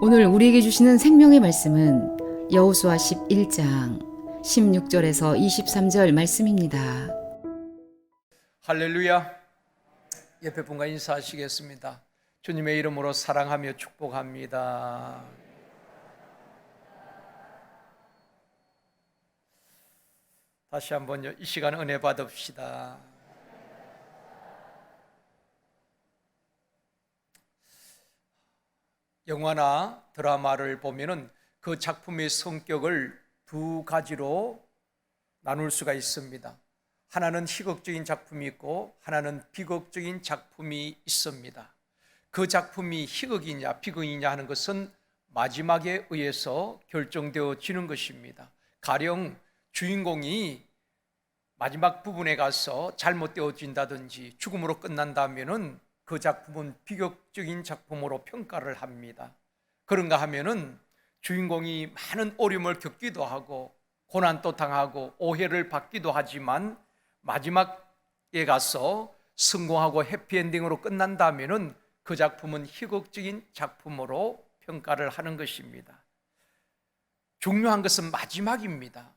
오늘 우리에게 주시는 생명의 말씀은 여호수아 11장 16절에서 23절 말씀입니다. 할렐루야. 옆에 분과 인사하시겠습니다. 주님의 이름으로 사랑하며 축복합니다. 다시 한번 이 시간 은혜 받읍시다. 영화나 드라마를 보면은 그 작품의 성격을 두 가지로 나눌 수가 있습니다. 하나는 희극적인 작품이 있고 하나는 비극적인 작품이 있습니다. 그 작품이 희극이냐 비극이냐 하는 것은 마지막에 의해서 결정되어지는 것입니다. 가령 주인공이 마지막 부분에 가서 잘못되어진다든지 죽음으로 끝난다면은 그 작품은 비극적인 작품으로 평가를 합니다. 그런가 하면은 주인공이 많은 어려움을 겪기도 하고 고난도 당하고 오해를 받기도 하지만 마지막에 가서 성공하고 해피엔딩으로 끝난다면은 그 작품은 희극적인 작품으로 평가를 하는 것입니다. 중요한 것은 마지막입니다.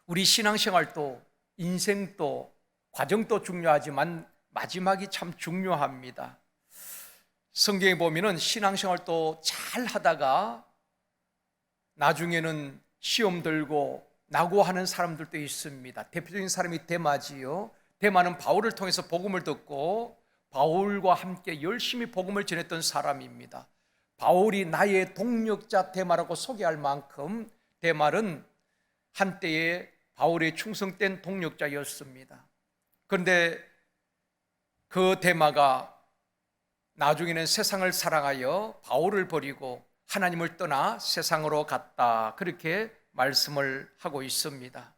우리 신앙생활도 인생도 과정도 중요하지만 마지막이 참 중요합니다. 성경에 보면은 신앙생활도 잘 하다가 나중에는 시험 들고 낙오하는 사람들도 있습니다. 대표적인 사람이 데마지요. 데마는 바울을 통해서 복음을 듣고 바울과 함께 열심히 복음을 전했던 사람입니다. 바울이 나의 동력자 데마라고 소개할 만큼 데마는 한때에 바울의 충성된 동력자였습니다. 그런데 그 데마가 나중에는 세상을 사랑하여 바울을 버리고 하나님을 떠나 세상으로 갔다, 그렇게 말씀을 하고 있습니다.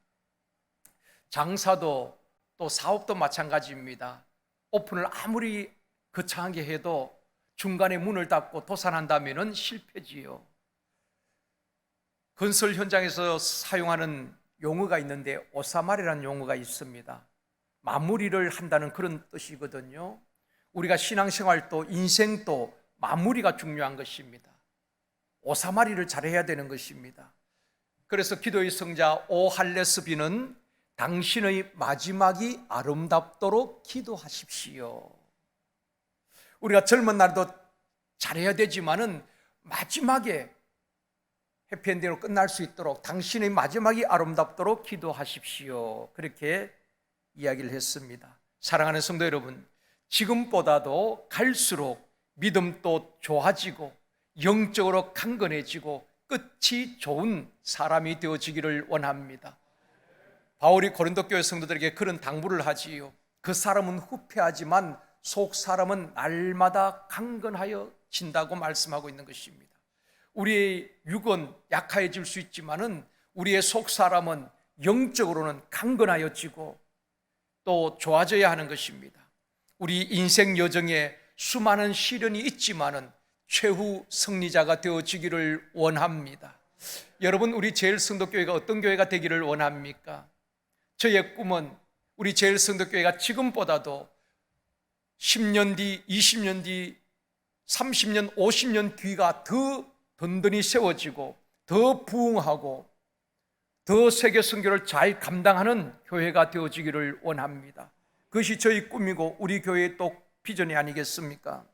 장사도 또 사업도 마찬가지입니다. 오픈을 아무리 거창하게 해도 중간에 문을 닫고 도산한다면 실패지요. 건설 현장에서 사용하는 용어가 있는데 오사마리라는 용어가 있습니다. 마무리를 한다는 그런 뜻이거든요. 우리가 신앙생활도 인생도 마무리가 중요한 것입니다. 오사마리를 잘해야 되는 것입니다. 그래서 기도의 성자 오할레스비는 당신의 마지막이 아름답도록 기도하십시오. 우리가 젊은 날도 잘해야 되지만은 마지막에 해피엔딩으로 끝날 수 있도록 당신의 마지막이 아름답도록 기도하십시오. 그렇게 이야기를 했습니다. 사랑하는 성도 여러분, 지금보다도 갈수록 믿음도 좋아지고 영적으로 강건해지고 끝이 좋은 사람이 되어지기를 원합니다. 바울이 고린도 교회 성도들에게 그런 당부를 하지요. 그 사람은 후패하지만 속 사람은 날마다 강건하여진다고 말씀하고 있는 것입니다. 우리의 육은 약해질 수 있지만은 우리의 속 사람은 영적으로는 강건하여지고 또 좋아져야 하는 것입니다. 우리 인생 여정에 수많은 시련이 있지만은 최후 승리자가 되어지기를 원합니다. 여러분, 우리 제일성도교회가 어떤 교회가 되기를 원합니까? 저의 꿈은 우리 제일성도교회가 지금보다도 10년 뒤, 20년 뒤, 30년, 50년 뒤가 더 든든히 세워지고 더 부흥하고 더 세계 선교를 잘 감당하는 교회가 되어지기를 원합니다. 그것이 저희 꿈이고 우리 교회의 또 비전이 아니겠습니까?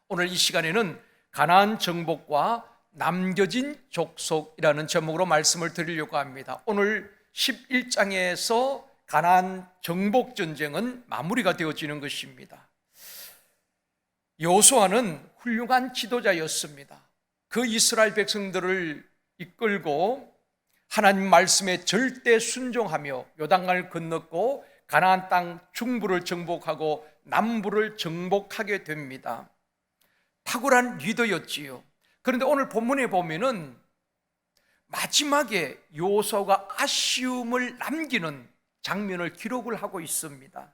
오늘 이 시간에는 가나안 정복과 남겨진 족속이라는 제목으로 말씀을 드리려고 합니다. 오늘 11장에서 가나안 정복 전쟁은 마무리가 되어지는 것입니다. 여호수아는 훌륭한 지도자였습니다. 그 이스라엘 백성들을 이끌고 하나님 말씀에 절대 순종하며 요단강을 건넜고 가나안 땅 중부를 정복하고 남부를 정복하게 됩니다. 탁월한 리더였지요. 그런데 오늘 본문에 보면은 마지막에 여호수아가 아쉬움을 남기는 장면을 기록을 하고 있습니다.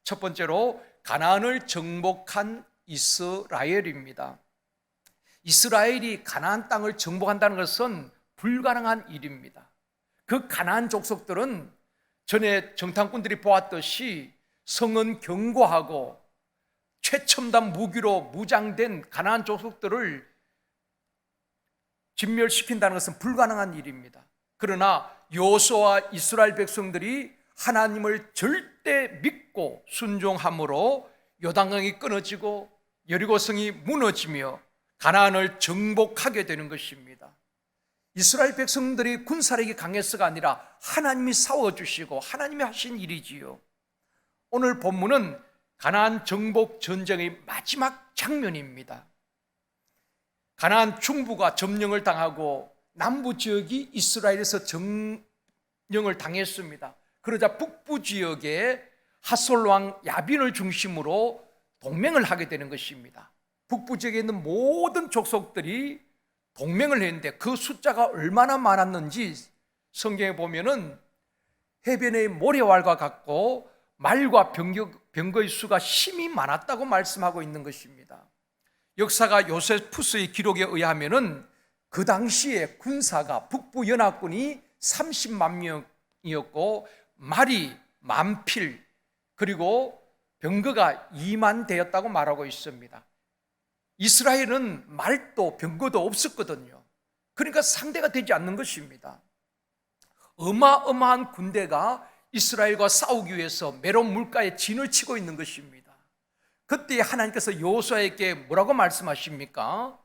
첫 번째로 가나안을 정복한 이스라엘입니다. 이스라엘이 가나안 땅을 정복한다는 것은 불가능한 일입니다. 그 가나안 족속들은 전에 정탐꾼들이 보았듯이 성은 견고하고 최첨단 무기로 무장된 가나안 족속들을 진멸시킨다는 것은 불가능한 일입니다. 그러나 여호수아와 이스라엘 백성들이 하나님을 절대 믿고 순종함으로 요단강이 끊어지고 여리고성이 무너지며 가나안을 정복하게 되는 것입니다. 이스라엘 백성들이 군사력이 강해서가 아니라 하나님이 싸워주시고 하나님이 하신 일이지요. 오늘 본문은 가나안 정복 전쟁의 마지막 장면입니다. 가나안 중부가 점령을 당하고 남부 지역이 이스라엘에서 점령을 당했습니다. 그러자 북부 지역에 하솔 왕 야빈을 중심으로 동맹을 하게 되는 것입니다. 북부 지역에 있는 모든 족속들이 동맹을 했는데 그 숫자가 얼마나 많았는지 성경에 보면은 해변의 모래알과 같고 말과 병거의 수가 심히 많았다고 말씀하고 있는 것입니다. 역사가 요세푸스의 기록에 의하면은 그 당시에 군사가 북부 연합군이 30만 명이었고 말이 10,000필 그리고 병거가 2만 대였다고 말하고 있습니다. 이스라엘은 말도 병거도 없었거든요. 그러니까 상대가 되지 않는 것입니다. 어마어마한 군대가 이스라엘과 싸우기 위해서 메론 물가에 진을 치고 있는 것입니다. 그때 하나님께서 여호수아에게 뭐라고 말씀하십니까?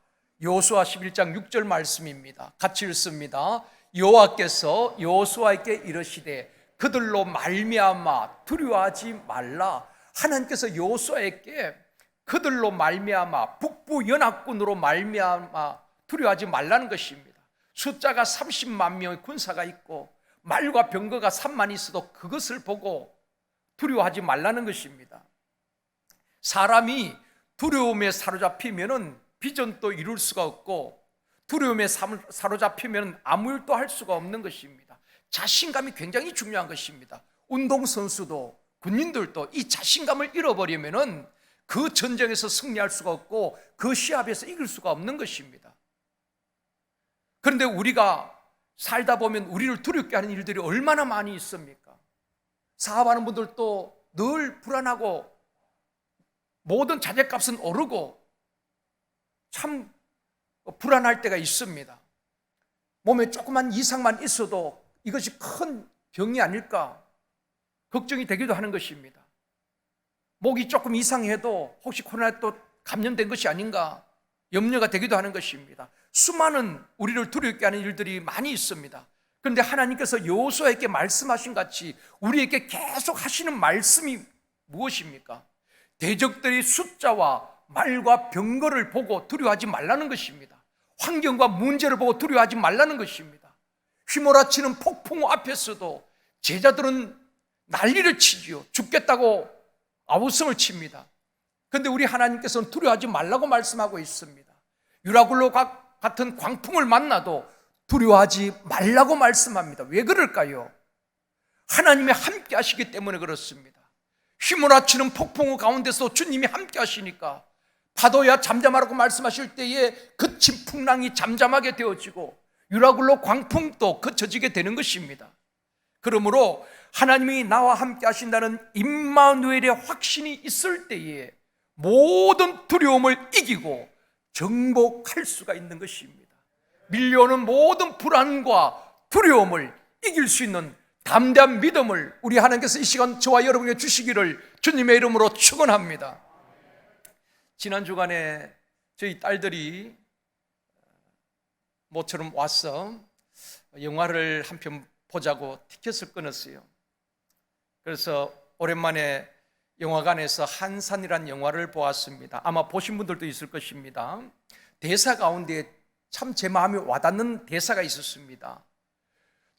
여호수아 11장 6절 말씀입니다. 같이 읽습니다. 여호와께서 여호수아에게 이르시되 그들로 말미암아 두려워하지 말라. 하나님께서 여호수아에게 그들로 말미암아 북부 연합군으로 말미암아 두려워하지 말라는 것입니다. 숫자가 30만 명의 군사가 있고 말과 병거가 3만 있어도 그것을 보고 두려워하지 말라는 것입니다. 사람이 두려움에 사로잡히면은 비전도 이룰 수가 없고 두려움에 사로잡히면 아무 일도 할 수가 없는 것입니다. 자신감이 굉장히 중요한 것입니다. 운동선수도 군인들도 이 자신감을 잃어버리면은 그 전쟁에서 승리할 수가 없고 그 시합에서 이길 수가 없는 것입니다. 그런데 우리가 살다 보면 우리를 두렵게 하는 일들이 얼마나 많이 있습니까? 사업하는 분들도 늘 불안하고 모든 자재값은 오르고 참 불안할 때가 있습니다. 몸에 조그만 이상만 있어도 이것이 큰 병이 아닐까 걱정이 되기도 하는 것입니다. 목이 조금 이상해도 혹시 코로나에 또 감염된 것이 아닌가 염려가 되기도 하는 것입니다. 수많은 우리를 두렵게 하는 일들이 많이 있습니다. 그런데 하나님께서 여호수아에게 말씀하신 같이 우리에게 계속 하시는 말씀이 무엇입니까? 대적들의 숫자와 말과 병거를 보고 두려워하지 말라는 것입니다. 환경과 문제를 보고 두려워하지 말라는 것입니다. 휘몰아치는 폭풍 앞에서도 제자들은 난리를 치지요. 죽겠다고 아우성을 칩니다. 그런데 우리 하나님께서는 두려워하지 말라고 말씀하고 있습니다. 유라굴로 같은 광풍을 만나도 두려워하지 말라고 말씀합니다. 왜 그럴까요? 하나님이 함께 하시기 때문에 그렇습니다. 휘몰아치는 폭풍우 가운데서 주님이 함께 하시니까 파도야 잠잠하라고 말씀하실 때에 그친 풍랑이 잠잠하게 되어지고 유라굴로 광풍도 그쳐지게 되는 것입니다. 그러므로 하나님이 나와 함께 하신다는 임마누엘의 확신이 있을 때에 모든 두려움을 이기고 정복할 수가 있는 것입니다. 밀려오는 모든 불안과 두려움을 이길 수 있는 담대한 믿음을 우리 하나님께서 이 시간 저와 여러분에게 주시기를 주님의 이름으로 축원합니다. 지난 주간에 저희 딸들이 모처럼 와서 영화를 한 편 보자고 티켓을 끊었어요. 그래서 오랜만에 영화관에서 한산이라는 영화를 보았습니다. 아마 보신 분들도 있을 것입니다. 대사 가운데 참 제 마음에 와닿는 대사가 있었습니다.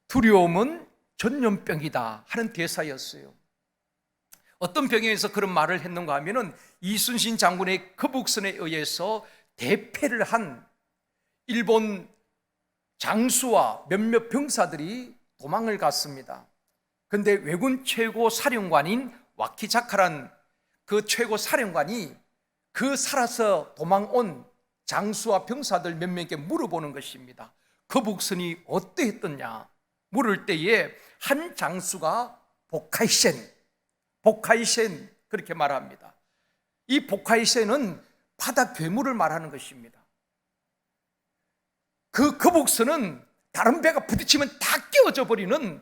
두려움은 전염병이다 하는 대사였어요. 어떤 병에서 그런 말을 했는가 하면은 이순신 장군의 거북선에 의해서 대패를 한 일본 장수와 몇몇 병사들이 도망을 갔습니다. 그런데 왜군 최고 사령관인 와키자카란 그 최고 사령관이 그 살아서 도망온 장수와 병사들 몇 명에게 물어보는 것입니다. 거북선이 어떠했더냐 물을 때에 한 장수가 복하이센 그렇게 말합니다. 이 복화이새는 바다 괴물을 말하는 것입니다. 그 거북선은 다른 배가 부딪히면 다 깨어져 버리는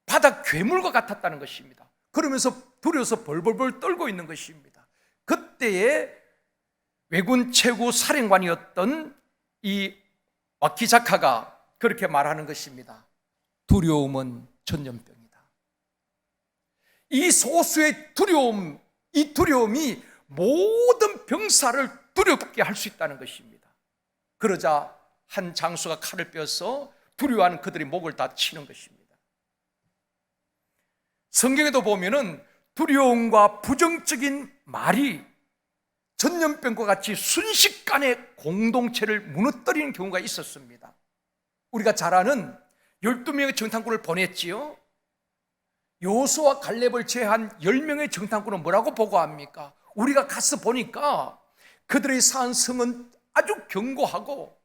바다 괴물과 같았다는 것입니다. 그러면서 두려워서 벌벌벌 떨고 있는 것입니다. 그때에 왜군 최고 사령관이었던 이 와키자카가 그렇게 말하는 것입니다. 두려움은 전염병이다. 이 소수의 두려움, 이 두려움이 모든 병사를 두렵게 할 수 있다는 것입니다. 그러자 한 장수가 칼을 빼어서 두려워하는 그들의 목을 다 치는 것입니다. 성경에도 보면은 두려움과 부정적인 말이 전염병과 같이 순식간에 공동체를 무너뜨리는 경우가 있었습니다. 우리가 잘 아는 12명의 정탐꾼을 보냈지요. 여호수아와 갈렙을 제외한 10명의 정탐꾼은 뭐라고 보고합니까? 우리가 가서 보니까 그들의 산 성은 아주 견고하고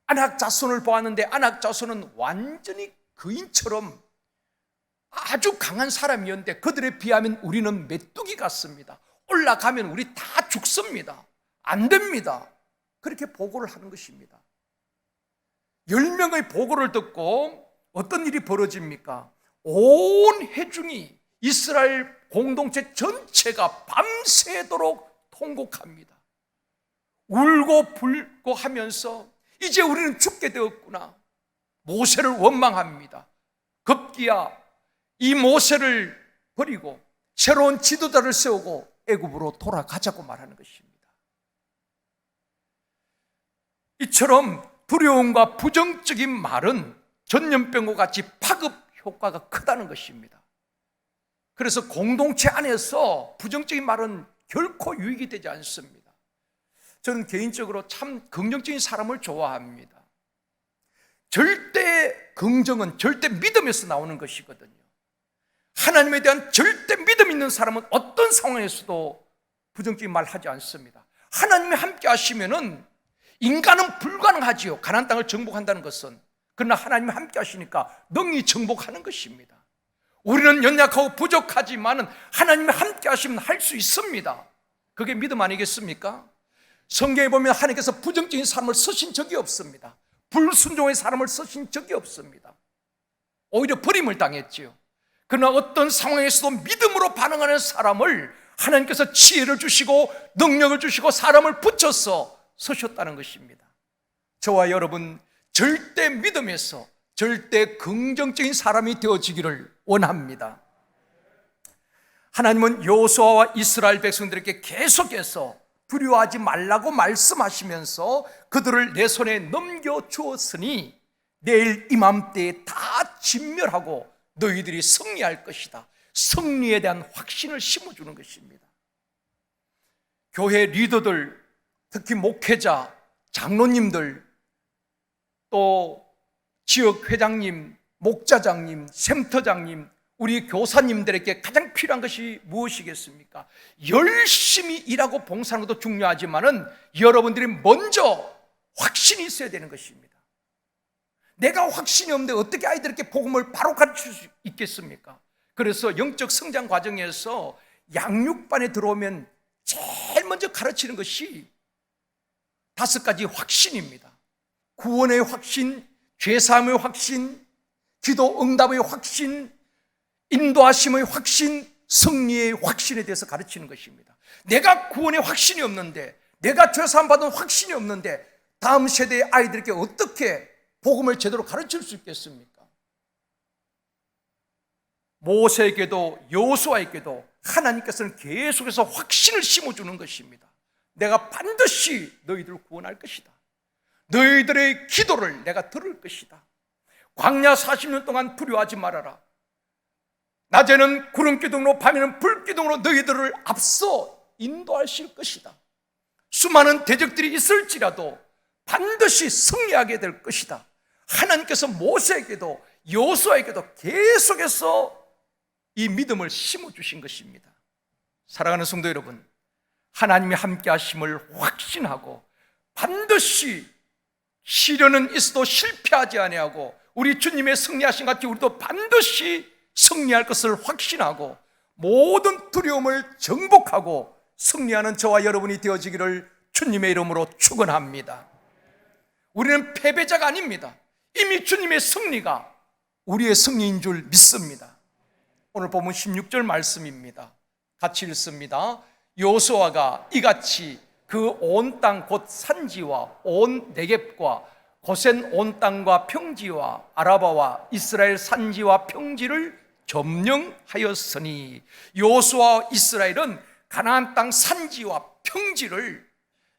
아낙 자손을 보았는데 아낙 자손은 완전히 거인처럼 아주 강한 사람이었는데 그들에 비하면 우리는 메뚜기 같습니다. 올라가면 우리 다 죽습니다. 안 됩니다. 그렇게 보고를 하는 것입니다. 10명의 보고를 듣고 어떤 일이 벌어집니까? 온 회중이 이스라엘 공동체 전체가 밤새도록 통곡합니다. 울고 불고 하면서 이제 우리는 죽게 되었구나. 모세를 원망합니다. 급기야 이 모세를 버리고 새로운 지도자를 세우고 애굽으로 돌아가자고 말하는 것입니다. 이처럼 두려움과 부정적인 말은 전염병과 같이 파급 효과가 크다는 것입니다. 그래서 공동체 안에서 부정적인 말은 결코 유익이 되지 않습니다. 저는 개인적으로 참 긍정적인 사람을 좋아합니다. 절대 긍정은 절대 믿음에서 나오는 것이거든요. 하나님에 대한 절대 믿음 있는 사람은 어떤 상황에서도 부정적인 말 하지 않습니다. 하나님이 함께 하시면은 인간은 불가능하지요. 가나안 땅을 정복한다는 것은. 그러나 하나님이 함께 하시니까 능히 정복하는 것입니다. 우리는 연약하고 부족하지만은 하나님이 함께 하시면 할 수 있습니다. 그게 믿음 아니겠습니까? 성경에 보면 하나님께서 부정적인 사람을 쓰신 적이 없습니다. 불순종의 사람을 쓰신 적이 없습니다. 오히려 버림을 당했지요. 그러나 어떤 상황에서도 믿음으로 반응하는 사람을 하나님께서 지혜를 주시고 능력을 주시고 사람을 붙여서 서셨다는 것입니다. 저와 여러분 절대 믿음에서 절대 긍정적인 사람이 되어지기를 원합니다. 하나님은 여호수아와 이스라엘 백성들에게 계속해서 두려워하지 말라고 말씀하시면서 그들을 내 손에 넘겨주었으니 내일 이맘때에 다 진멸하고 너희들이 승리할 것이다. 승리에 대한 확신을 심어주는 것입니다. 교회 리더들, 특히 목회자, 장로님들, 또 지역 회장님, 목자장님, 샘터장님, 우리 교사님들에게 가장 필요한 것이 무엇이겠습니까? 열심히 일하고 봉사하는 것도 중요하지만은 여러분들이 먼저 확신이 있어야 되는 것입니다. 내가 확신이 없는데 어떻게 아이들에게 복음을 바로 가르칠 수 있겠습니까? 그래서 영적 성장 과정에서 양육반에 들어오면 제일 먼저 가르치는 것이 5가지 확신입니다. 구원의 확신, 죄사함의 확신, 기도 응답의 확신, 인도하심의 확신, 승리의 확신에 대해서 가르치는 것입니다. 내가 구원의 확신이 없는데, 내가 죄사함 받은 확신이 없는데 다음 세대의 아이들에게 어떻게 복음을 제대로 가르칠 수 있겠습니까? 모세에게도 여호수아에게도 하나님께서는 계속해서 확신을 심어주는 것입니다. 내가 반드시 너희들을 구원할 것이다. 너희들의 기도를 내가 들을 것이다. 광야 40년 동안 두려워하지 말아라. 낮에는 구름기둥으로 밤에는 불기둥으로 너희들을 앞서 인도하실 것이다. 수많은 대적들이 있을지라도 반드시 승리하게 될 것이다. 하나님께서 모세에게도 여호수아에게도 계속해서 이 믿음을 심어주신 것입니다. 사랑하는 성도 여러분, 하나님이 함께 하심을 확신하고 반드시 시련은 있어도 실패하지 아니하고 우리 주님의 승리하신 같이 우리도 반드시 승리할 것을 확신하고 모든 두려움을 정복하고 승리하는 저와 여러분이 되어지기를 주님의 이름으로 축원합니다. 우리는 패배자가 아닙니다. 이미 주님의 승리가 우리의 승리인 줄 믿습니다. 오늘 본문 16절 말씀입니다. 같이 읽습니다. 여호수아가 이같이 그 온 땅 곧 산지와 온 네겝과 고센 온 땅과 평지와 아라바와 이스라엘 산지와 평지를 점령하였으니, 여호수아와 이스라엘은 가나안 땅 산지와 평지를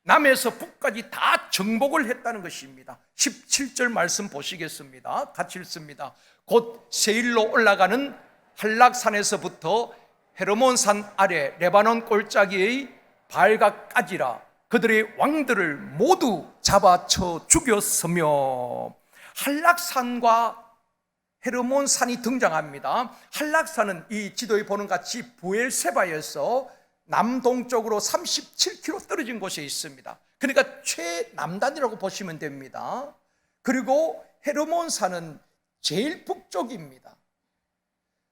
남에서 북까지 다 정복을 했다는 것입니다. 17절 말씀 보시겠습니다. 같이 읽습니다. 곧 세일로 올라가는 한락산에서부터 헤르몬산 아래 레바논 골짜기의 발각까지라 그들의 왕들을 모두 잡아쳐 죽였으며. 한락산과 헤르몬산이 등장합니다. 한락산은 이 지도에 보는 같이 부엘세바에서 남동쪽으로 37km 떨어진 곳에 있습니다. 그러니까 최남단이라고 보시면 됩니다. 그리고 헤르몬산은 제일 북쪽입니다.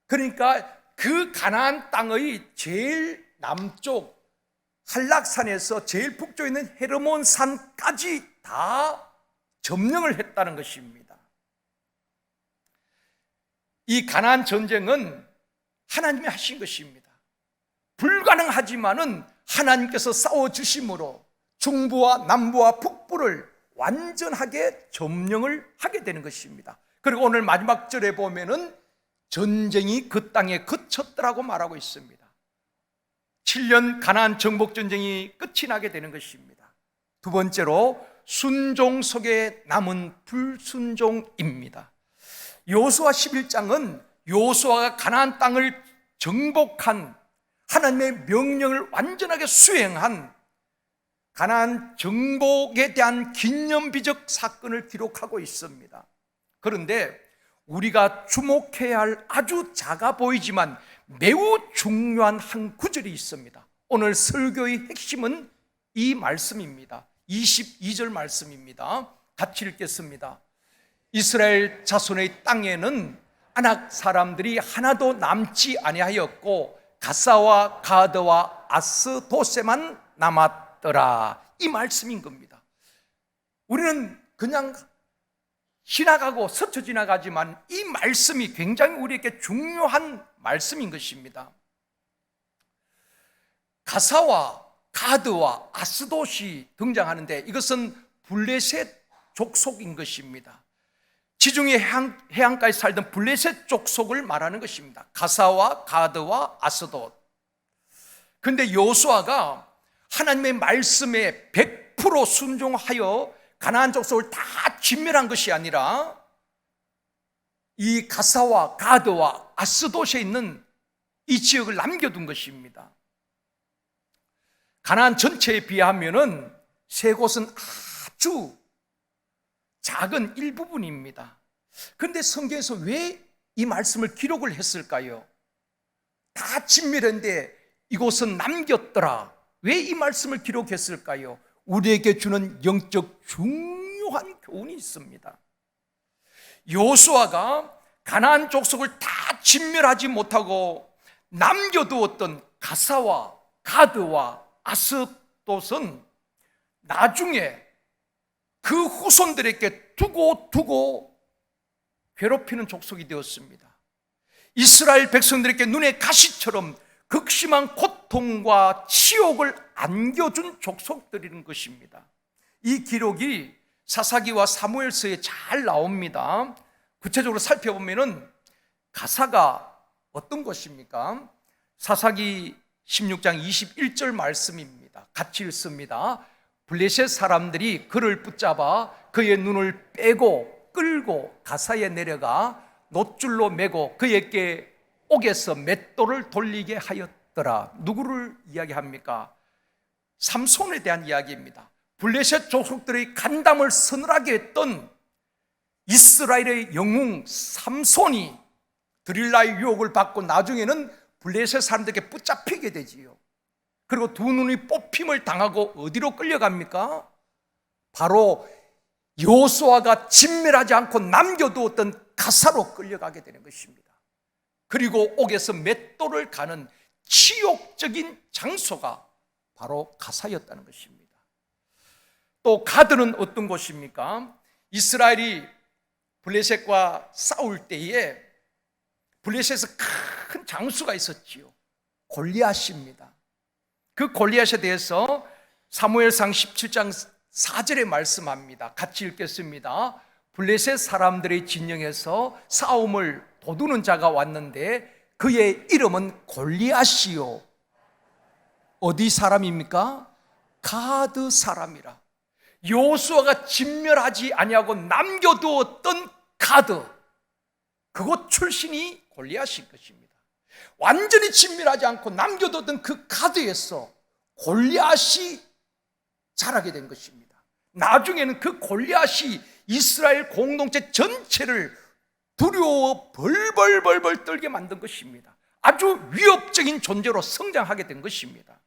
그러니까 그 가나안 땅의 제일 남쪽 한락산에서 제일 북쪽에 있는 헤르몬산까지 다 점령을 했다는 것입니다. 이 가나안 전쟁은 하나님이 하신 것입니다. 불가능하지만은 하나님께서 싸워주심으로 중부와 남부와 북부를 완전하게 점령을 하게 되는 것입니다. 그리고 오늘 마지막 절에 보면은 전쟁이 그 땅에 그쳤더라고 말하고 있습니다. 7년 가나안 정복 전쟁이 끝이 나게 되는 것입니다. 두 번째로 순종 속에 남은 불순종입니다. 여호수아 11장은 여호수아가 가나안 땅을 정복한, 하나님의 명령을 완전하게 수행한 가나안 정복에 대한 기념비적 사건을 기록하고 있습니다. 그런데 우리가 주목해야 할 아주 작아 보이지만 매우 중요한 한 구절이 있습니다. 오늘 설교의 핵심은 이 말씀입니다. 22절 말씀입니다. 같이 읽겠습니다. 이스라엘 자손의 땅에는 아낙 사람들이 하나도 남지 아니하였고 가사와 가드와 아스도세만 남았더라. 이 말씀인 겁니다. 우리는 그냥 지나가고 스쳐 지나가지만 이 말씀이 굉장히 우리에게 중요한 말씀인 것입니다. 가사와 가드와 아스돗이 등장하는데 이것은 블레셋 족속인 것입니다. 지중해 해안가에 살던 블레셋 족속을 말하는 것입니다. 가사와 가드와 아스돗. 그런데 여호수아가 하나님의 말씀에 100% 순종하여 가나안 족속을 다 진멸한 것이 아니라 이 가사와 가드와 아스돗에 있는 이 지역을 남겨둔 것입니다. 가나안 전체에 비하면은 세 곳은 아주 작은 일부분입니다. 그런데 성경에서 왜 이 말씀을 기록을 했을까요? 다 진멸했는데 이곳은 남겼더라. 왜 이 말씀을 기록했을까요? 우리에게 주는 영적 중요한 교훈이 있습니다. 여호수아가 가나안 족속을 다 진멸하지 못하고 남겨두었던 가사와 가드와 아스돗은 나중에 그 후손들에게 두고 괴롭히는 족속이 되었습니다. 이스라엘 백성들에게 눈에 가시처럼 극심한 고통과 치욕을 안겨준 족속들인 것입니다. 이 기록이 사사기와 사무엘서에 잘 나옵니다. 구체적으로 살펴보면은 가사가 어떤 것입니까? 사사기 16장 21절 말씀입니다. 같이 읽습니다. 블레셋 사람들이 그를 붙잡아 그의 눈을 빼고 끌고 가사에 내려가 놋줄로 매고 그에게 옥에서 맷돌을 돌리게 하였더라. 누구를 이야기합니까? 삼손에 대한 이야기입니다. 블레셋 족속들의 간담을 서늘하게 했던 이스라엘의 영웅 삼손이 드릴라의 유혹을 받고 나중에는 블레셋 사람들에게 붙잡히게 되지요. 그리고 두 눈이 뽑힘을 당하고 어디로 끌려갑니까? 바로 여호수아가 진멸하지 않고 남겨두었던 가사로 끌려가게 되는 것입니다. 그리고 옥에서 맷돌을 가는 치욕적인 장소가 바로 가사였다는 것입니다. 또 가드는 어떤 곳입니까? 이스라엘이 블레셋과 싸울 때에 블레셋에서 큰 장수가 있었지요. 골리앗입니다. 그 골리앗에 대해서 사무엘상 17장 4절에 말씀합니다. 같이 읽겠습니다. 블레셋 사람들의 진영에서 싸움을 도두는 자가 왔는데 그의 이름은 골리앗이요. 어디 사람입니까? 가드 사람이라. 여호수아가 진멸하지 아니하고 남겨두었던 가드, 그곳 출신이 골리앗일 것입니다. 완전히 진멸하지 않고 남겨두었던 그 가드에서 골리앗이 자라게 된 것입니다. 나중에는 그 골리앗이 이스라엘 공동체 전체를 두려워 벌벌벌벌 떨게 만든 것입니다. 아주 위협적인 존재로 성장하게 된 것입니다.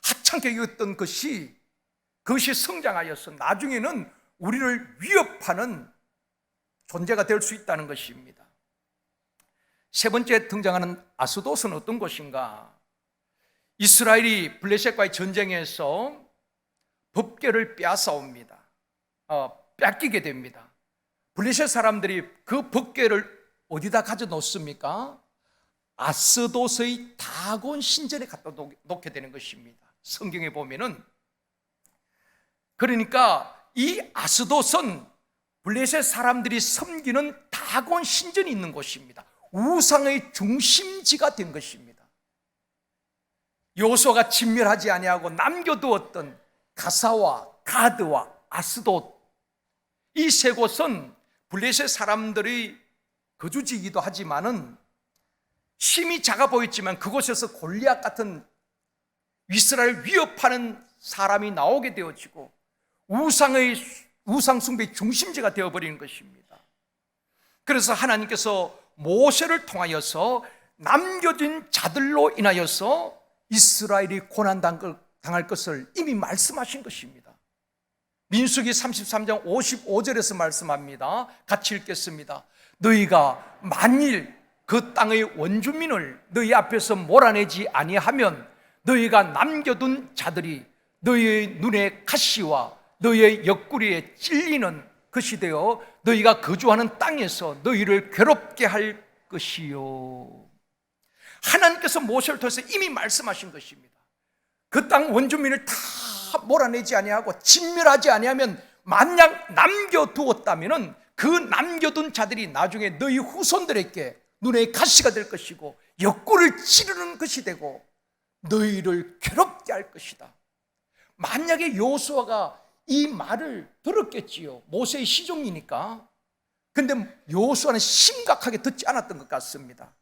하찮게 여겼던 그것이 성장하여서 나중에는 우리를 위협하는 존재가 될 수 있다는 것입니다. 세 번째 등장하는 아스돗은 어떤 곳인가? 이스라엘이 블레셋과의 전쟁에서 법궤를 빼앗아옵니다. 뺏기게 됩니다. 블레셋 사람들이 그 법궤를 어디다 가져 놓습니까? 아스돗의 다곤 신전에 갖다 놓게 되는 것입니다. 성경에 보면은, 그러니까 이 아스돗은 블레셋 사람들이 섬기는 다곤 신전이 있는 곳입니다. 우상의 중심지가 된 것입니다. 여호수아가 진멸하지 아니하고 남겨두었던 가사와 가드와 아스돗, 이 세 곳은 블레셋 사람들의 거주지이기도 하지만은 힘이 작아 보였지만 그곳에서 골리앗 같은 이스라엘을 위협하는 사람이 나오게 되어지고 우상 숭배의 중심지가 되어버리는 것입니다. 그래서 하나님께서 모세를 통하여서 남겨진 자들로 인하여서 이스라엘이 고난당할 것을 이미 말씀하신 것입니다. 민수기 33장 55절에서 말씀합니다. 같이 읽겠습니다. 너희가 만일 그 땅의 원주민을 너희 앞에서 몰아내지 아니하면 너희가 남겨둔 자들이 너희의 눈에 가시와 너희의 옆구리에 찔리는 것이 되어 너희가 거주하는 땅에서 너희를 괴롭게 할 것이요. 하나님께서 모세를 통해서 이미 말씀하신 것입니다. 그 땅 원주민을 다 몰아내지 아니하고 진멸하지 아니하면 만약 남겨두었다면 그 남겨둔 자들이 나중에 너희 후손들에게 눈에 가시가 될 것이고 옆구리를 찌르는 것이 되고 너희를 괴롭게 할 것이다. 만약에 여호수아가 이 말을 들었겠지요. 모세의 시종이니까. 근데 여호수아는 심각하게 듣지 않았던 것 같습니다.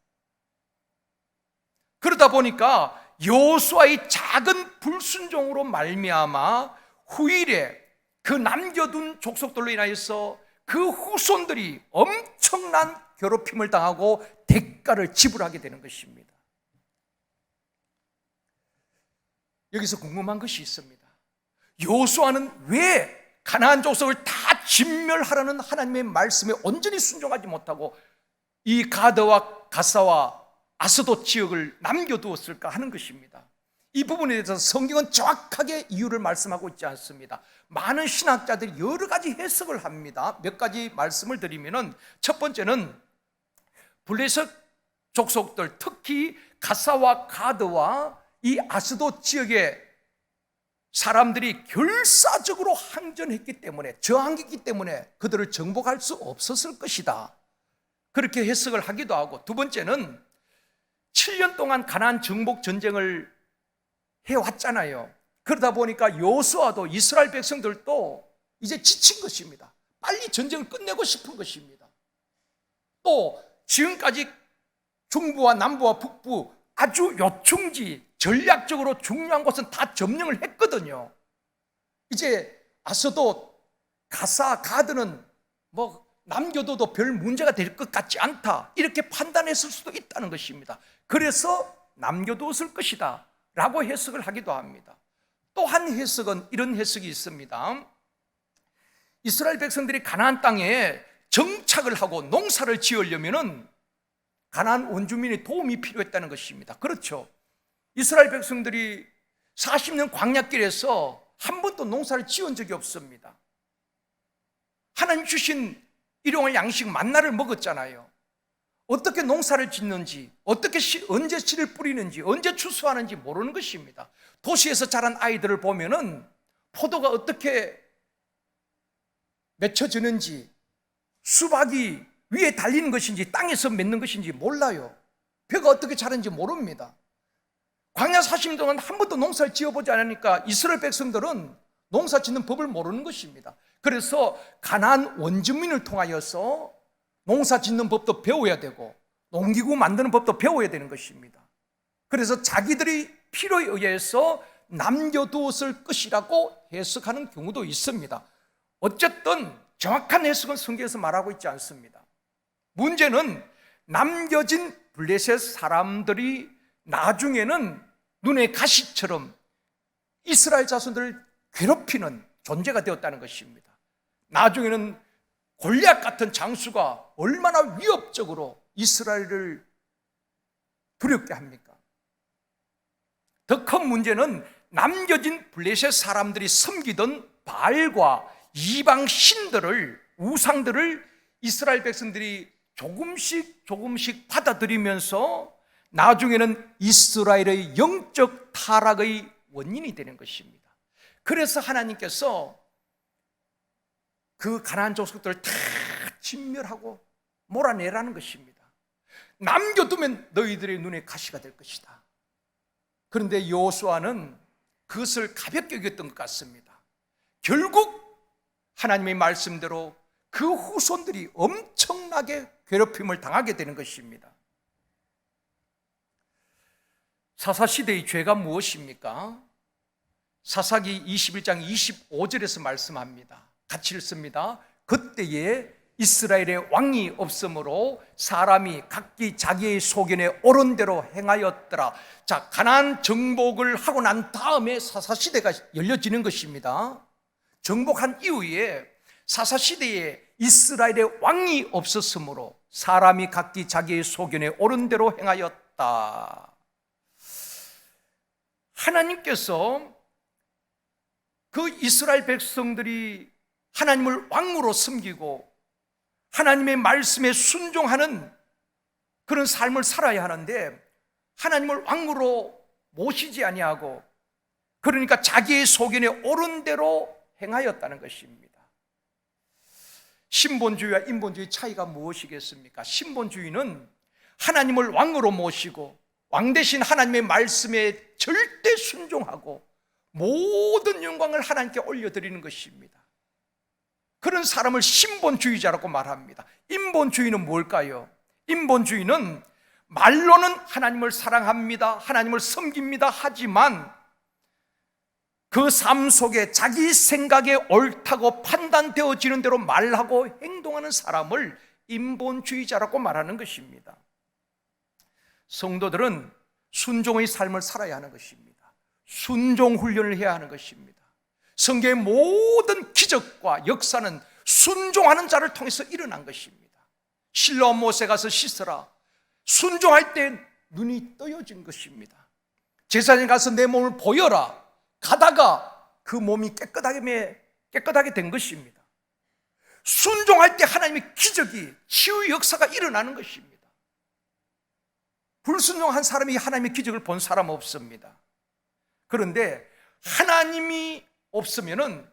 그러다 보니까 여호수아의 작은 불순종으로 말미암아 후일에 그 남겨둔 족속들로 인하여서 그 후손들이 엄청난 괴롭힘을 당하고 대가를 지불하게 되는 것입니다. 여기서 궁금한 것이 있습니다. 여호수아는 왜 가나안 족속을 다 진멸하라는 하나님의 말씀에 온전히 순종하지 못하고 이 가드와 가사와 아스돗 지역을 남겨두었을까 하는 것입니다. 이 부분에 대해서 성경은 정확하게 이유를 말씀하고 있지 않습니다. 많은 신학자들이 여러 가지 해석을 합니다. 몇 가지 말씀을 드리면은, 첫 번째는 블레셋 족속들, 특히 가사와 가드와 이 아스돗 지역의 사람들이 결사적으로 항전했기 때문에, 저항했기 때문에 그들을 정복할 수 없었을 것이다, 그렇게 해석을 하기도 하고, 두 번째는 7년 동안 가나안 정복 전쟁을 해왔잖아요. 그러다 보니까 여호수아도 이스라엘 백성들도 이제 지친 것입니다. 빨리 전쟁을 끝내고 싶은 것입니다. 또 지금까지 중부와 남부와 북부 아주 요충지, 전략적으로 중요한 곳은 다 점령을 했거든요. 이제 아스돗, 가사, 가드는 뭐 남겨둬도 별 문제가 될 것 같지 않다, 이렇게 판단했을 수도 있다는 것입니다. 그래서 남겨두었을 것이다 라고 해석을 하기도 합니다. 또 한 해석은 이런 해석이 있습니다. 이스라엘 백성들이 가나안 땅에 정착을 하고 농사를 지으려면은 가나안 원주민의 도움이 필요했다는 것입니다. 그렇죠. 이스라엘 백성들이 40년 광야길에서 한 번도 농사를 지은 적이 없습니다. 하나님 주신 일용할 양식 만나를 먹었잖아요. 어떻게 농사를 짓는지, 어떻게 언제 씨를 뿌리는지, 언제 추수하는지 모르는 것입니다. 도시에서 자란 아이들을 보면은 포도가 어떻게 맺혀지는지, 수박이 위에 달리는 것인지 땅에서 맺는 것인지 몰라요. 벼가 어떻게 자라는지 모릅니다. 광야 40년 동안 한 번도 농사를 지어보지 않으니까 이스라엘 백성들은 농사 짓는 법을 모르는 것입니다. 그래서 가나안 원주민을 통하여서 농사 짓는 법도 배워야 되고 농기구 만드는 법도 배워야 되는 것입니다. 그래서 자기들이 필요에 의해서 남겨두었을 것이라고 해석하는 경우도 있습니다. 어쨌든 정확한 해석은 성경에서 말하고 있지 않습니다. 문제는 남겨진 블레셋 사람들이 나중에는 눈의 가시처럼 이스라엘 자손들을 괴롭히는 존재가 되었다는 것입니다. 나중에는 골리앗 같은 장수가 얼마나 위협적으로 이스라엘을 두렵게 합니까? 더 큰 문제는 남겨진 블레셋 사람들이 섬기던 바알과 이방 신들을, 우상들을 이스라엘 백성들이 조금씩 받아들이면서 나중에는 이스라엘의 영적 타락의 원인이 되는 것입니다. 그래서 하나님께서 그 가나안 족속들을 다 진멸하고 몰아내라는 것입니다. 남겨두면 너희들의 눈에 가시가 될 것이다. 그런데 여호수아는 그것을 가볍게 여겼던 것 같습니다. 결국 하나님의 말씀대로 그 후손들이 엄청나게 괴롭힘을 당하게 되는 것입니다. 사사시대의 죄가 무엇입니까? 사사기 21장 25절에서 말씀합니다. 같이 읽습니다. 그때에 이스라엘의 왕이 없으므로 사람이 각기 자기의 소견에 옳은 대로 행하였더라. 자, 가나안 정복을 하고 난 다음에 사사시대가 열려지는 것입니다. 정복한 이후에 사사시대에 이스라엘의 왕이 없었으므로 사람이 각기 자기의 소견에 옳은 대로 행하였다. 하나님께서 그 이스라엘 백성들이 하나님을 왕으로 섬기고 하나님의 말씀에 순종하는 그런 삶을 살아야 하는데 하나님을 왕으로 모시지 아니하고 그러니까 자기의 소견에 옳은 대로 행하였다는 것입니다. 신본주의와 인본주의 차이가 무엇이겠습니까? 신본주의는 하나님을 왕으로 모시고 왕 대신 하나님의 말씀에 절대 순종하고 모든 영광을 하나님께 올려드리는 것입니다. 그런 사람을 신본주의자라고 말합니다. 인본주의는 뭘까요? 인본주의는 말로는 하나님을 사랑합니다, 하나님을 섬깁니다 하지만 그 삶 속에 자기 생각에 옳다고 판단되어지는 대로 말하고 행동하는 사람을 인본주의자라고 말하는 것입니다. 성도들은 순종의 삶을 살아야 하는 것입니다. 순종 훈련을 해야 하는 것입니다. 성경의 모든 기적과 역사는 순종하는 자를 통해서 일어난 것입니다. 실로암 못에 가서 씻으라. 순종할 때 눈이 떠여진 것입니다. 제사장에 가서 내 몸을 보여라. 가다가 그 몸이 깨끗하게 된 것입니다. 순종할 때 하나님의 기적이, 치유의 역사가 일어나는 것입니다. 불순종한 사람이 하나님의 기적을 본 사람 없습니다. 그런데 하나님이 없으면은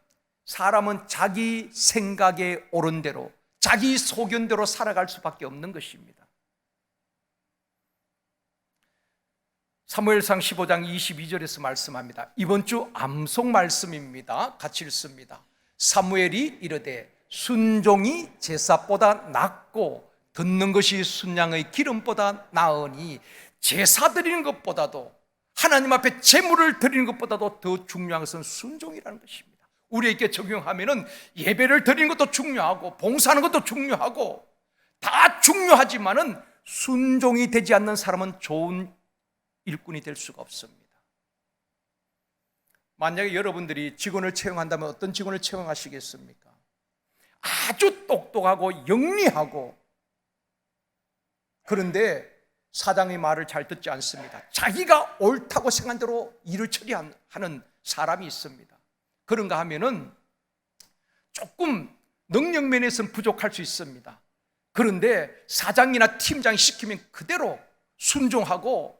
사람은 자기 생각에 옳은 대로 자기 소견대로 살아갈 수밖에 없는 것입니다. 사무엘상 15장 22절에서 말씀합니다. 이번 주 암송 말씀입니다. 같이 읽습니다. 사무엘이 이르되 순종이 제사보다 낫고 듣는 것이 순양의 기름보다 나으니 제사 드리는 것보다도 하나님 앞에 제물을 드리는 것보다도 더 중요한 것은 순종이라는 것입니다. 우리에게 적용하면은 예배를 드리는 것도 중요하고 봉사하는 것도 중요하고 다 중요하지만은 순종이 되지 않는 사람은 좋은 일꾼이 될 수가 없습니다. 만약에 여러분들이 직원을 채용한다면 어떤 직원을 채용하시겠습니까? 아주 똑똑하고 영리하고 그런데 사장의 말을 잘 듣지 않습니다. 자기가 옳다고 생각한 대로 일을 처리하는 사람이 있습니다. 그런가 하면은 조금 능력면에서는 부족할 수 있습니다. 그런데 사장이나 팀장이 시키면 그대로 순종하고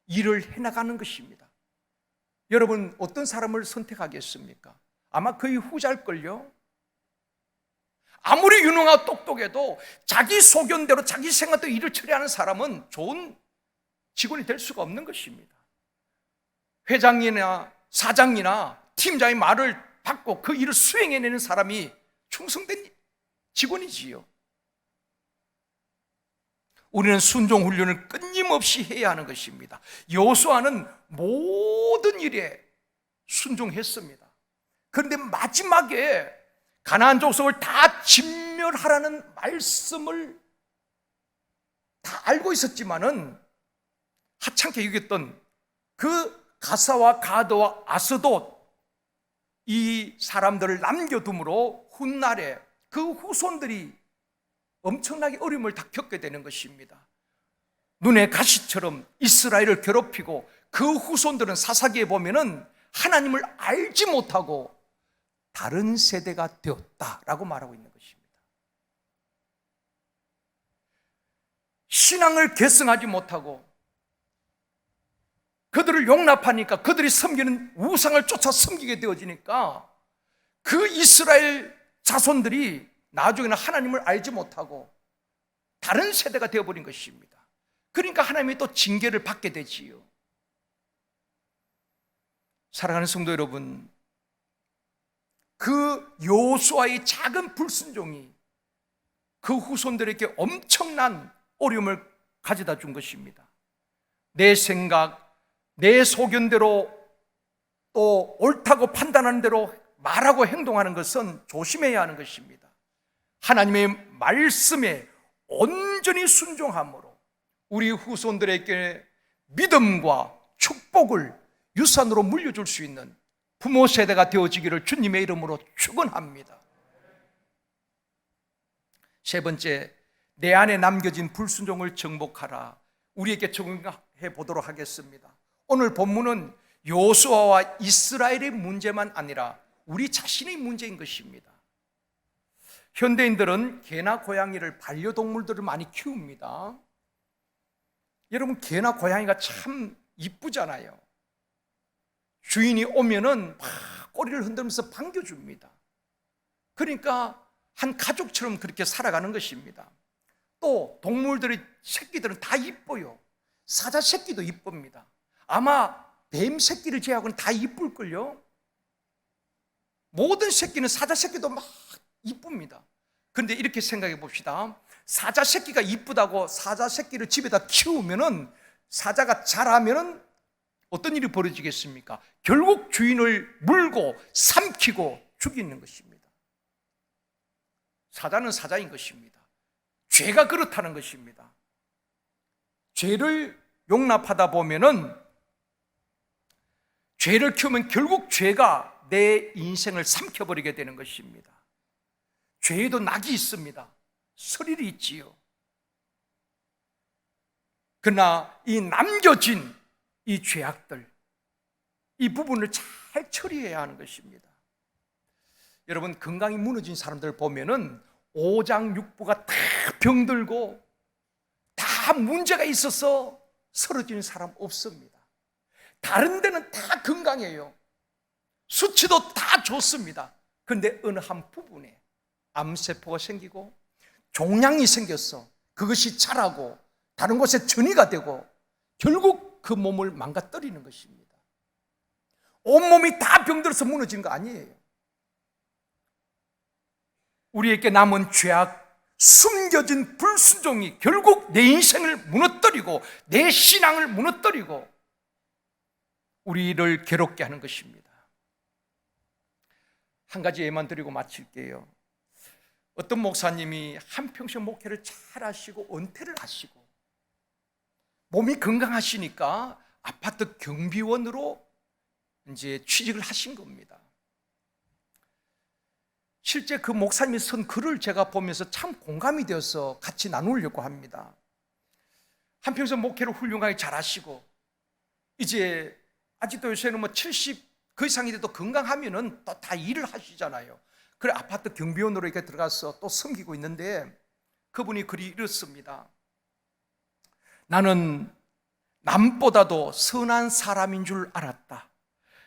일을 해나가는 것입니다. 여러분 어떤 사람을 선택하겠습니까? 아마 거의 후자일걸요. 아무리 유능하고 똑똑해도 자기 소견대로 자기 생각대로 일을 처리하는 사람은 좋은 직원이 될 수가 없는 것입니다. 회장이나 사장이나 팀장의 말을 받고 그 일을 수행해내는 사람이 충성된 직원이지요. 우리는 순종 훈련을 끊임없이 해야 하는 것입니다. 여호수아는 모든 일에 순종했습니다. 그런데 마지막에 가나안 족속을 다 진멸하라는 말씀을 다 알고 있었지만은 하찮게 여겼던 그 가사와 가드와 아스돗 이 사람들을 남겨둠으로 훗날에 그 후손들이 엄청나게 어려움을 다 겪게 되는 것입니다. 눈의 가시처럼 이스라엘을 괴롭히고 그 후손들은 사사기에 보면은 하나님을 알지 못하고 다른 세대가 되었다라고 말하고 있는 것입니다. 신앙을 계승하지 못하고 그들을 용납하니까 그들이 섬기는 우상을 쫓아 섬기게 되어지니까 그 이스라엘 자손들이 나중에는 하나님을 알지 못하고 다른 세대가 되어버린 것입니다. 그러니까 하나님이 또 징계를 받게 되지요. 사랑하는 성도 여러분, 그 여호수아의 작은 불순종이 그 후손들에게 엄청난 어려움을 가져다 준 것입니다. 내 생각, 내 소견대로 또 옳다고 판단하는 대로 말하고 행동하는 것은 조심해야 하는 것입니다. 하나님의 말씀에 온전히 순종함으로 우리 후손들에게 믿음과 축복을 유산으로 물려줄 수 있는 부모 세대가 되어지기를 주님의 이름으로 축원합니다. 세 번째, 내 안에 남겨진 불순종을 정복하라. 우리에게 적용해 보도록 하겠습니다. 오늘 본문은 여호수아와 이스라엘의 문제만 아니라 우리 자신의 문제인 것입니다. 현대인들은 개나 고양이를 반려동물들을 많이 키웁니다. 여러분 개나 고양이가 참 이쁘잖아요. 주인이 오면은 막 꼬리를 흔들면서 반겨줍니다. 그러니까 한 가족처럼 그렇게 살아가는 것입니다. 또 동물들의 새끼들은 다 이뻐요. 사자 새끼도 이쁩니다. 아마 뱀 새끼를 제외하고는 다 이쁠걸요. 모든 새끼는 사자 새끼도 막 이쁩니다. 그런데 이렇게 생각해 봅시다. 사자 새끼가 이쁘다고 사자 새끼를 집에다 키우면은 사자가 자라면은 어떤 일이 벌어지겠습니까? 결국 주인을 물고 삼키고 죽이는 것입니다. 사자는 사자인 것입니다. 죄가 그렇다는 것입니다. 죄를 용납하다 보면은 죄를 키우면 결국 죄가 내 인생을 삼켜버리게 되는 것입니다. 죄에도 낙이 있습니다. 스릴이 있지요. 그러나 이 남겨진 이 죄악들, 이 부분을 잘 처리해야 하는 것입니다. 여러분 건강이 무너진 사람들 보면은 오장육부가 다 병들고 다 문제가 있어서 쓰러지는 사람 없습니다. 다른 데는 다 건강해요. 수치도 다 좋습니다. 그런데 어느 한 부분에 암세포가 생기고 종양이 생겨서 그것이 자라고 다른 곳에 전이가 되고 결국 그 몸을 망가뜨리는 것입니다. 온몸이 다 병들어서 무너진 거 아니에요. 우리에게 남은 죄악, 숨겨진 불순종이 결국 내 인생을 무너뜨리고 내 신앙을 무너뜨리고 우리를 괴롭게 하는 것입니다. 한 가지 예만 드리고 마칠게요. 어떤 목사님이 한평생 목회를 잘 하시고 은퇴를 하시고 몸이 건강하시니까 아파트 경비원으로 이제 취직을 하신 겁니다. 실제 그 목사님이 쓴 글을 제가 보면서 참 공감이 되어서 같이 나누려고 합니다. 한평생 목회를 훌륭하게 잘하시고 이제 아직도 요새는 뭐 70 그 이상이 돼도 건강하면은 또 다 일을 하시잖아요. 그래 아파트 경비원으로 이렇게 들어가서 또 섬기고 있는데 그분이 글이 이렇습니다. 나는 남보다도 선한 사람인 줄 알았다.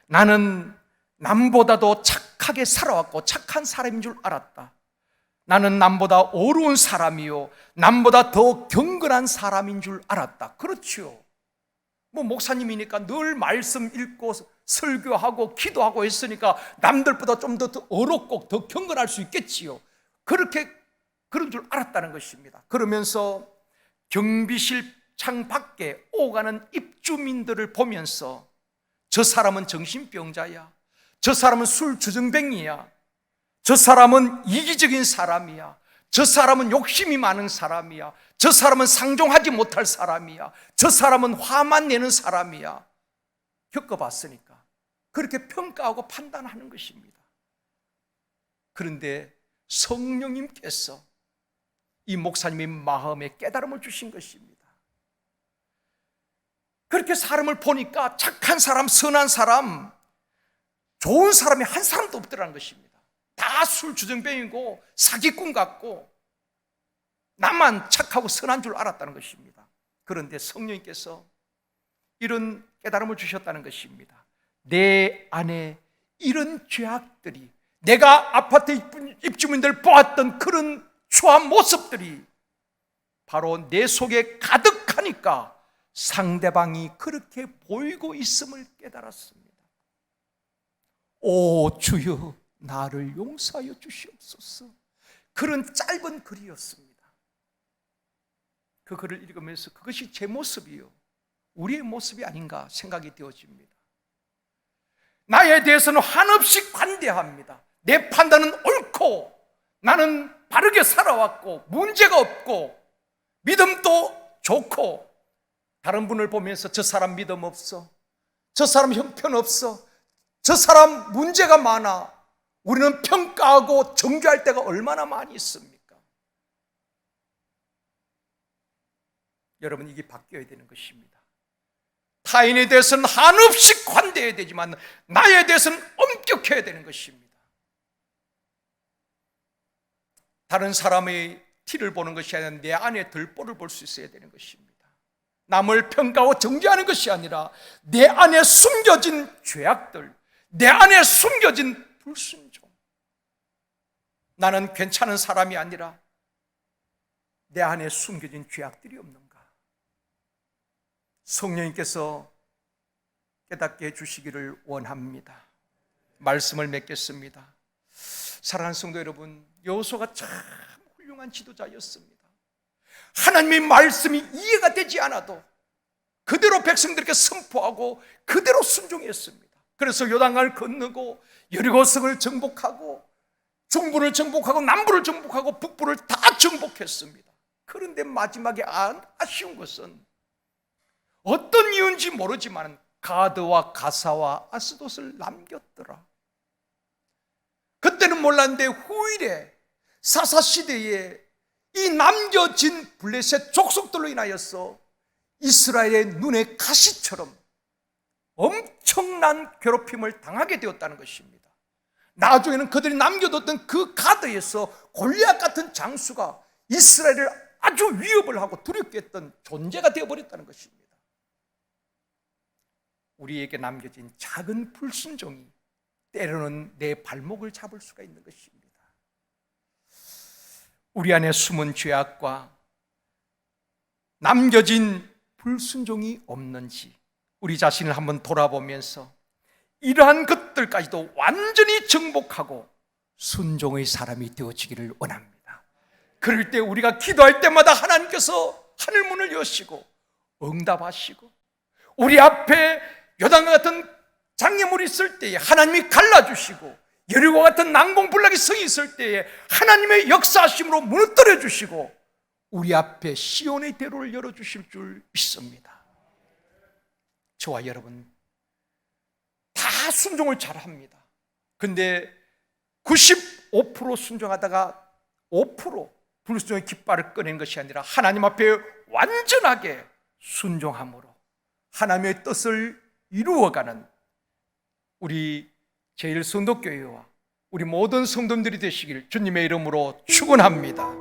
나는 남보다도 착하게 살아왔고 착한 사람인 줄 알았다. 나는 남보다 어려운 사람이요 남보다 더 경건한 사람인 줄 알았다. 그렇죠. 뭐 목사님이니까 늘 말씀 읽고 설교하고 기도하고 했으니까 남들보다 좀 더 어렵고 더 경건할 수 있겠지요. 그런 줄 알았다는 것입니다. 그러면서 경비실 창 밖에 오가는 입주민들을 보면서 저 사람은 정신병자야, 저 사람은 술주정뱅이야, 저 사람은 이기적인 사람이야, 저 사람은 욕심이 많은 사람이야, 저 사람은 상종하지 못할 사람이야, 저 사람은 화만 내는 사람이야. 겪어봤으니까 그렇게 평가하고 판단하는 것입니다. 그런데 성령님께서 이 목사님의 마음에 깨달음을 주신 것입니다. 그렇게 사람을 보니까 착한 사람, 선한 사람, 좋은 사람이 한 사람도 없더라는 것입니다. 다 술주정뱅이고 사기꾼 같고 나만 착하고 선한 줄 알았다는 것입니다. 그런데 성령님께서 이런 깨달음을 주셨다는 것입니다. 내 안에 이런 죄악들이, 내가 아파트 입주민들 보았던 그런 추한 모습들이 바로 내 속에 가득하니까 상대방이 그렇게 보이고 있음을 깨달았습니다. 오 주여 나를 용서하여 주시옵소서. 그런 짧은 글이었습니다. 그 글을 읽으면서 그것이 제 모습이요 우리의 모습이 아닌가 생각이 되어집니다. 나에 대해서는 한없이 관대합니다. 내 판단은 옳고 나는 바르게 살아왔고 문제가 없고 믿음도 좋고 다른 분을 보면서 저 사람 믿음 없어, 저 사람 형편없어, 저 사람 문제가 많아, 우리는 평가하고 정죄할 때가 얼마나 많이 있습니까? 여러분 이게 바뀌어야 되는 것입니다. 타인에 대해서는 한없이 관대해야 되지만 나에 대해서는 엄격해야 되는 것입니다. 다른 사람의 티를 보는 것이 아니라 내 안에 들보를 볼 수 있어야 되는 것입니다. 남을 평가하고 정죄하는 것이 아니라 내 안에 숨겨진 죄악들, 내 안에 숨겨진 불순종, 나는 괜찮은 사람이 아니라 내 안에 숨겨진 죄악들이 없는가? 성령님께서 깨닫게 해주시기를 원합니다. 말씀을 맺겠습니다. 사랑하는 성도 여러분, 여호수아가 참 훌륭한 지도자였습니다. 하나님의 말씀이 이해가 되지 않아도 그대로 백성들에게 선포하고 그대로 순종했습니다. 그래서 요단강을 건너고 여리고성을 정복하고 중부를 정복하고 남부를 정복하고 북부를 다 정복했습니다. 그런데 마지막에 아쉬운 것은 어떤 이유인지 모르지만 가드와 가사와 아스돗을 남겼더라. 그때는 몰랐는데 후일에 사사시대에 이 남겨진 블레셋 족속들로 인하여서 이스라엘의 눈에 가시처럼 엄청난 괴롭힘을 당하게 되었다는 것입니다. 나중에는 그들이 남겨뒀던 그 가드에서 골리앗 같은 장수가 이스라엘을 아주 위협을 하고 두렵게 했던 존재가 되어버렸다는 것입니다. 우리에게 남겨진 작은 불순종이 때로는 내 발목을 잡을 수가 있는 것입니다. 우리 안에 숨은 죄악과 남겨진 불순종이 없는지 우리 자신을 한번 돌아보면서 이러한 것들까지도 완전히 정복하고 순종의 사람이 되어지기를 원합니다. 그럴 때 우리가 기도할 때마다 하나님께서 하늘문을 여시고 응답하시고 우리 앞에 요단과 같은 장애물이 있을 때에 하나님이 갈라주시고 여리고 같은 난공불락의 성이 있을 때에 하나님의 역사하심으로 무너뜨려 주시고 우리 앞에 시온의 대로를 열어주실 줄 믿습니다. 저와 여러분 다 순종을 잘합니다. 근데 95% 순종하다가 5% 불순종의 깃발을 꺼낸 것이 아니라 하나님 앞에 완전하게 순종함으로 하나님의 뜻을 이루어가는 우리 제일성도교회와 우리 모든 성도들이 되시길 주님의 이름으로 축원합니다.